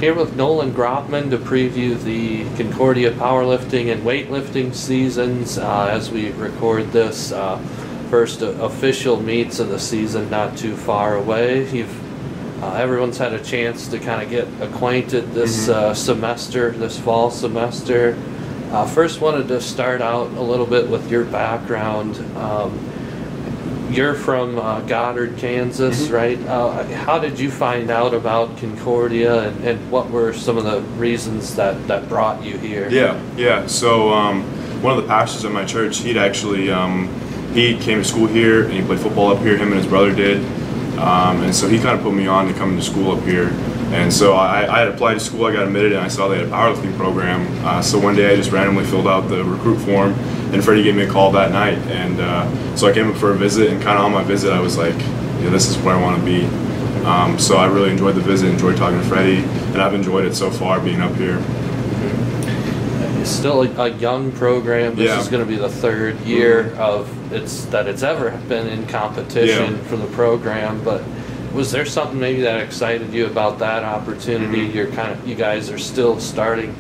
Here with Nolan Graupmann to preview the Concordia powerlifting and weightlifting seasons as we record this. First official meets of the season not too far away. Everyone's had a chance to kind of get acquainted this semester, this fall semester. First wanted to start out a little bit with your background. You're from Goddard, Kansas, right? How did you find out about Concordia, and what were some of the reasons that brought you here? Yeah. So one of the pastors at my church, he came to school here and he played football up here. Him and his brother did, and so he kind of put me on to come to school up here. And so I had applied to school, I got admitted, and I saw they had a powerlifting program. So one day I just randomly filled out the recruit form, and Freddie gave me a call that night. And so I came up for a visit, and kind of on my visit I was like, yeah, this is where I want to be. So I really enjoyed the visit, enjoyed talking to Freddie, and I've enjoyed it so far being up here. It's still a young program. This is going to be the third year that it's ever been in competition for the program, but was there something maybe that excited you about that opportunity? You guys are still starting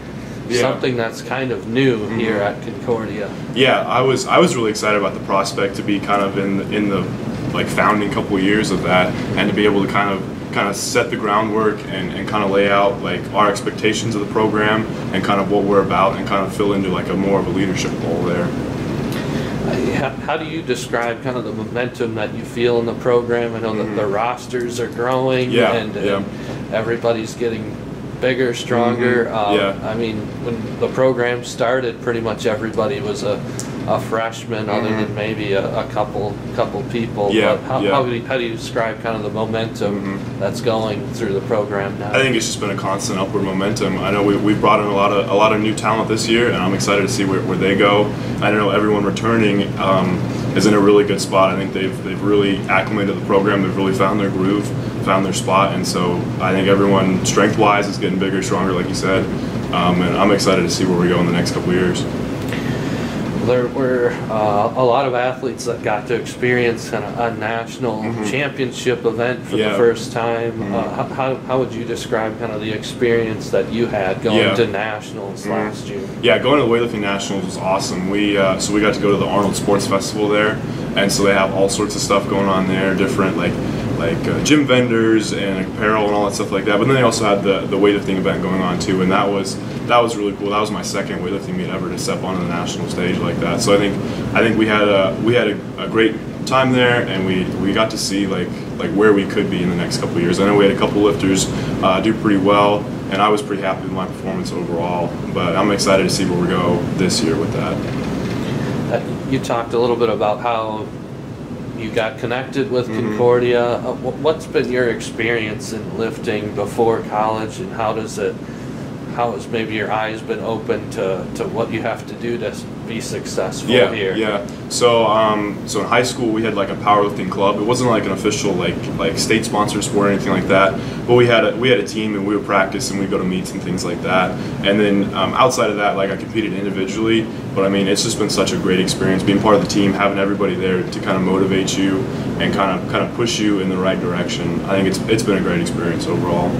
something that's kind of new here at Concordia. Yeah, I was really excited about the prospect to be kind of in the like founding couple of years of that, and to be able to kind of set the groundwork and kind of lay out like our expectations of the program and kind of what we're about, and kind of fill into like more of a leadership role there. How do you describe kind of the momentum that you feel in the program? I know that the rosters are growing and everybody's getting bigger, stronger. I mean, when the program started, pretty much everybody was a freshman, other than maybe a couple people. But how do you describe kind of the momentum that's going through the program now? I think it's just been a constant upward momentum. I know we've brought in a lot of new talent this year, and I'm excited to see where they go. I know everyone returning is in a really good spot. I think they've really acclimated to the program. They've really found their groove, found their spot, and so I think everyone strength-wise is getting bigger, stronger, like you said. And I'm excited to see where we go in the next couple of years. There were a lot of athletes that got to experience kind of a national championship event for the first time. How would you describe kind of the experience that you had going to nationals last year? Yeah, going to the weightlifting nationals was awesome. So we got to go to the Arnold Sports Festival there, and so they have all sorts of stuff going on there, different like gym vendors and apparel and all that stuff like that. But then they also had the weightlifting event going on too, and that was really cool. That was my second weightlifting meet ever to step onto the national stage like that. So I think we had a great time there, and we got to see like where we could be in the next couple of years. I know we had a couple lifters do pretty well, and I was pretty happy with my performance overall. But I'm excited to see where we go this year with that. You talked a little bit about how you got connected with Concordia. What's been your experience in lifting before college, and how has maybe your eyes been open to what you have to do to be successful here? Yeah. So in high school we had like a powerlifting club. It wasn't like an official like state sponsored sport or anything like that, but we had a team, and we would practice and we'd go to meets and things like that. And then outside of that, like I competed individually, but I mean it's just been such a great experience being part of the team, having everybody there to kind of motivate you and kind of push you in the right direction. I think it's been a great experience overall.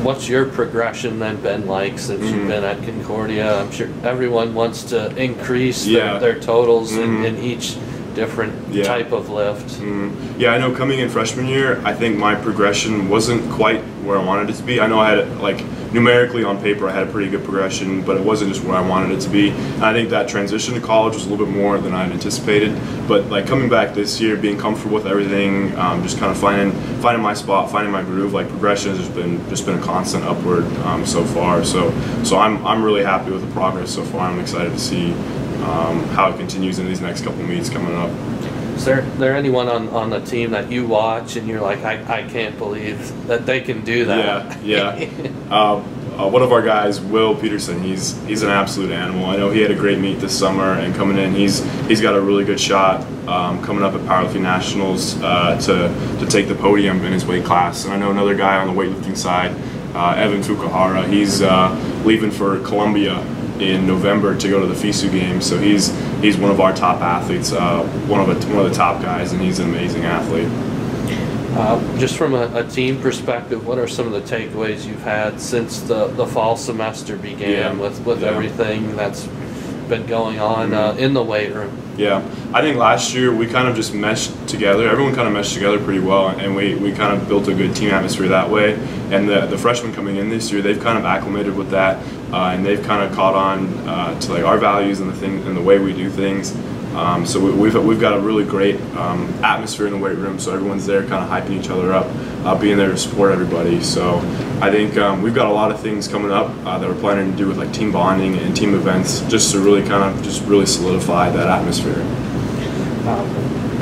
What's your progression then been like since you've been at Concordia? I'm sure everyone wants to increase their totals in each different type of lift. Yeah, I know coming in freshman year, I think my progression wasn't quite where I wanted it to be. I know I had like numerically on paper I had a pretty good progression, but it wasn't just where I wanted it to be. And I think that transition to college was a little bit more than I had anticipated. But like coming back this year, being comfortable with everything, just kind of finding my spot, finding my groove, like progression has just been a constant upward so far. So I'm really happy with the progress so far. I'm excited to see how it continues in these next couple meets coming up. Is there anyone on the team that you watch and you're like, I can't believe that they can do that? Yeah. One of our guys, Will Peterson, he's an absolute animal. I know he had a great meet this summer, and coming in, he's got a really good shot coming up at Powerlifting Nationals to take the podium in his weight class. And I know another guy on the weightlifting side, Evan Fukuhara, he's leaving for Colombia in November to go to the FISU games. So he's one of our top athletes, one of the top guys, and he's an amazing athlete. Just from a team perspective, what are some of the takeaways you've had since the fall semester began with everything that's been going on in the weight room? Yeah, I think last year we kind of just meshed together. Everyone kind of meshed together pretty well, and we kind of built a good team atmosphere that way. And the freshmen coming in this year, they've kind of acclimated with that, and they've kind of caught on to like our values and the way we do things. So we've got a really great atmosphere in the weight room. So everyone's there, kind of hyping each other up, being there to support everybody. So I think we've got a lot of things coming up that we're planning to do with like team bonding and team events, just to really really solidify that atmosphere.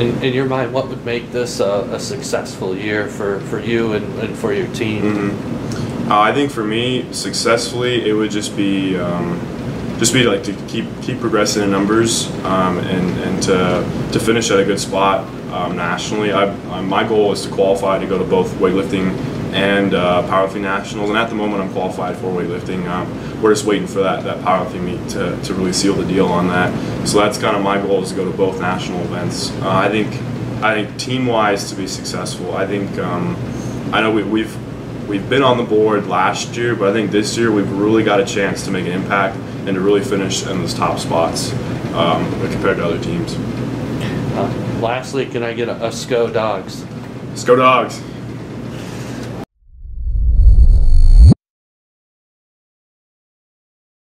In your mind, what would make this a successful year for you and for your team? Mm-hmm. I think for me, successfully, it would just be like to keep progressing in numbers and to finish at a good spot nationally. My goal is to qualify to go to both weightlifting and powerlifting nationals, and at the moment I'm qualified for weightlifting. We're just waiting for that powerlifting meet to really seal the deal on that. So that's kind of my goal, is to go to both national events. I think team-wise, to be successful, I think I know we've been on the board last year, but I think this year we've really got a chance to make an impact and to really finish in those top spots compared to other teams. Lastly, can I get a SCO Dogs? SCO Dogs!